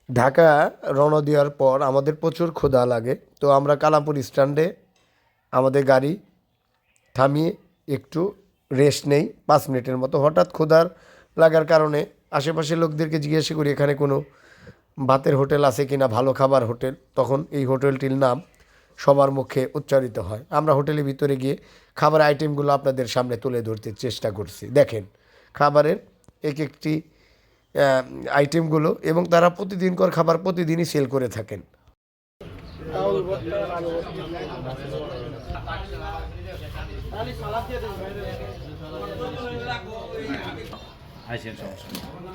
ঢাকা রওনা দেওয়ার পর আমাদের প্রচুর ক্ষুধা লাগে, তো আমরা কালামপুর স্ট্যান্ডে আমাদের গাড়ি থামিয়ে একটু রেস্ট নেই 5 মিনিটের মতো। হঠাৎ ক্ষুধার লাগার কারণে আশেপাশের লোকদেরকে জিজ্ঞাসা করি এখানে কোনো ভাতের হোটেল আছে কিনা, ভালো খাবার হোটেল। তখন এই হোটেলটির নাম সবার মুখে উচ্চারিত হয়। আমরা হোটেলের ভিতরে গিয়ে খাবার আইটেমগুলো আপনাদের সামনে তুলে ধরতে চেষ্টা করছি। দেখেন খাবারের এক একটি আইটেমগুলো, এবং তারা প্রতিদিনকার খাবার প্রতিদিনই সেল করে থাকেন।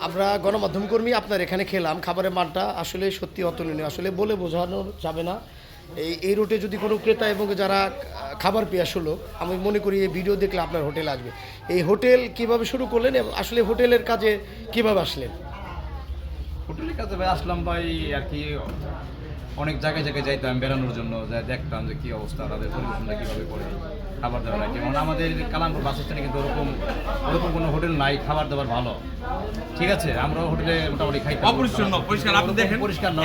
আমরা গণমাধ্যম কর্মী আপনার এখানে খেলাম, খাবারের মানটা আসলে সত্যি অতুলনীয়, আসলে বলে বোঝানো যাবে না। এই রুটে যদি কোনো ক্রেতা এবং যারা খাবার পেয়াস হলো, আমি মনে করি এই ভিডিও দেখলে আপনার হোটেল আসবে। এই হোটেল কিভাবে শুরু করলেন এবং আসলে হোটেলের কাজে কিভাবে আসলেন? হোটেলের কাজে ভাই আসলাম ভাই আর কি, অনেক জায়গায় জায়গায় যাইতাম বেড়ানোর জন্য, যাই দেখতাম যে কী অবস্থা, তাদের পরিবেশনটা কীভাবে করে, খাবার দাবার আর কি। মানে আমাদের কালামপুর বাস স্ট্যান্ডে কিন্তু ওরকম কোনো হোটেল নাই খাবার দাবার ভালো, ঠিক আছে। আমরা হোটেলে মোটামুটি খাইতাম পরিষ্কার, আপনি দেখেন পরিষ্কার না,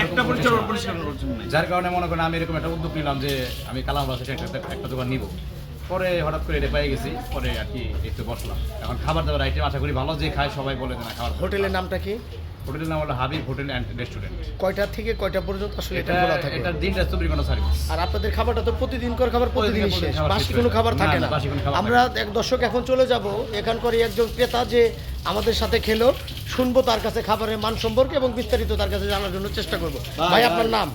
যার কারণে মনে করেন আমি এরকম একটা উদ্যোগ নিলাম যে আমি কালামপুর বাস স্ট্যান্ডে একটা দোকান নিব। পরে হঠাৎ করে এটা পেয়ে গেছি, পরে আর কি একটু বসলাম। এখন খাবার দাবার আইটেম আশা করি ভালো, যে খায় সবাই বলে না খাবার। হোটেলের নামটা কি? হোটেলের নাম হলো হাবিব হোটেল অ্যান্ড রেস্টুরেন্ট। কয়টা থেকে কয়টা পর্যন্ত আসলে এটা খোলা থাকে? এটা দিন রাত 24 ঘন্টা সার্ভিস। আর আপনাদের খাবারটা তো প্রতিদিনকার খাবার প্রতিদিনই শেষ, বাসি কোনো খাবার থাকে না। আমরা এক দর্শক এখন চলে যাব এখানকারই একজন ক্রেতা যে আমাদের সাথে খেলো, শুনবো তার কাছে খাবারের মান সম্পর্কে এবং বিস্তারিত তার কাছে জানার জন্য চেষ্টা করবো। ভাই আপনার নাম?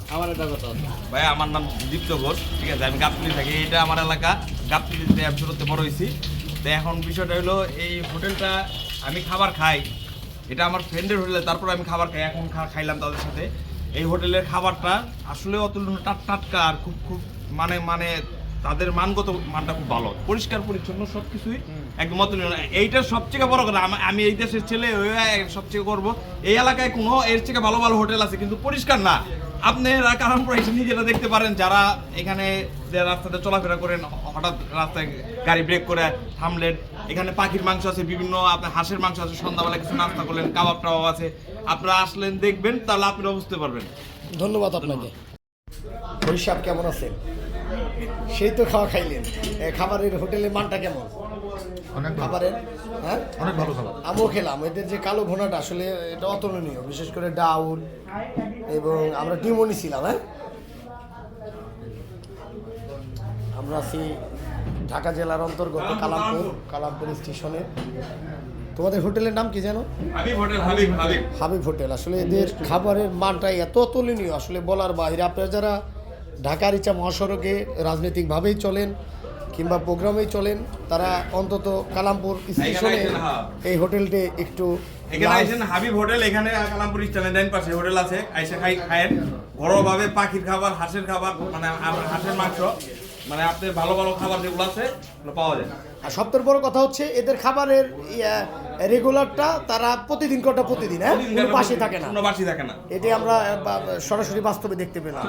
ভাই আমার নাম দীপ্ত ঘোষ, ঠিক আছে। আমি গাবতলী থাকি, এটা আমার এলাকা। গাবতলীতে আমি শুরুতে বড় হয়েছি। তো এখন বিষয়টা হলো এই হোটেলটা আমি খাবার খাই, এটা আমার ফ্রেন্ডের হোটেলে, তারপর আমি খাবার খাই। এখন খাইলাম তাদের সাথে। এই হোটেলের খাবারটা আসলে অতুলনীয়, টাটকা আর খুব মানে তাদের মানগত মানটা খুব ভালো, পরিষ্কার পরিচ্ছন্ন সব কিছুই একদম অতুলনীয়। এইটার সবচেয়ে বড় কথা, আমি এই দেশের ছেলে সবচেয়ে করব, এই এলাকায় কোনো এর থেকে ভালো ভালো হোটেল আছে কিন্তু পরিষ্কার না। আপনারা কারণপুর এসে নিজেরা দেখতে পারেন, যারা এখানে যে রাস্তাতে চলাফেরা করেন, হঠাৎ রাস্তায় গাড়ি ব্রেক করে থামলেন, এখানে পাখির মাংস আছে, বিভিন্ন আপনার হাঁসের মাংস আছে, সন্ধ্যাবেলা কিছু নাস্তা করলেন, কাবাব টাবাব আছে, আপনারা আসলেন দেখবেন, তাহলে আপনারা বুঝতে পারবেন। ধন্যবাদ আপনাকে। হরিশ কেমন আছেন? সেই তো খাওয়া খাইলেন, খাবারের হোটেলের মানটা কেমন? অনেক খাবারের অনেক ভালো খাবার। আমিও খেলাম, এদের যে কালো ভুনাটা আসলে এটা অতুলনীয়, বিশেষ করে ডাউল, এবং আমরা ডিমও নিছিলাম। আমরা আছি ঢাকা জেলার অন্তর্গত কালামপুর স্টেশনে। তোমাদের হোটেলের নাম কি জানো? হাবিব হোটেল। আসলে এদের খাবারের মানটা এত অতুলনীয়, আসলে বলার বাইরে। আপনারা যারা ঢাকার ইচ্ছা মহাসড়কে রাজনৈতিকভাবেই চলেন কিংবা প্রোগ্রামেই চলেন, তারা অন্তত কালামপুর স্টেশনে এই হোটেলটি একটু এখানে আইসেন। হাবিব হোটেল, এখানে কালামপুর স্টেশনের ডান পাশে হোটেল আছে, আইসে খায়েন। ঘরোয়াভাবে পাখির খাবার, হাঁসের খাবার, মানে হাঁসের মাংস, মানে আপনার ভালো ভালো খাবার যেগুলো আছে পাওয়া যায়। আর সবথেকে বড় কথা হচ্ছে এদের খাবারের রেগুলারটা তারা প্রতিদিন, কোনো বাসি থাকে না। কোনো বাসি থাকে না, এটাই আমরা সরাসরি বাস্তবে দেখতে পেলাম।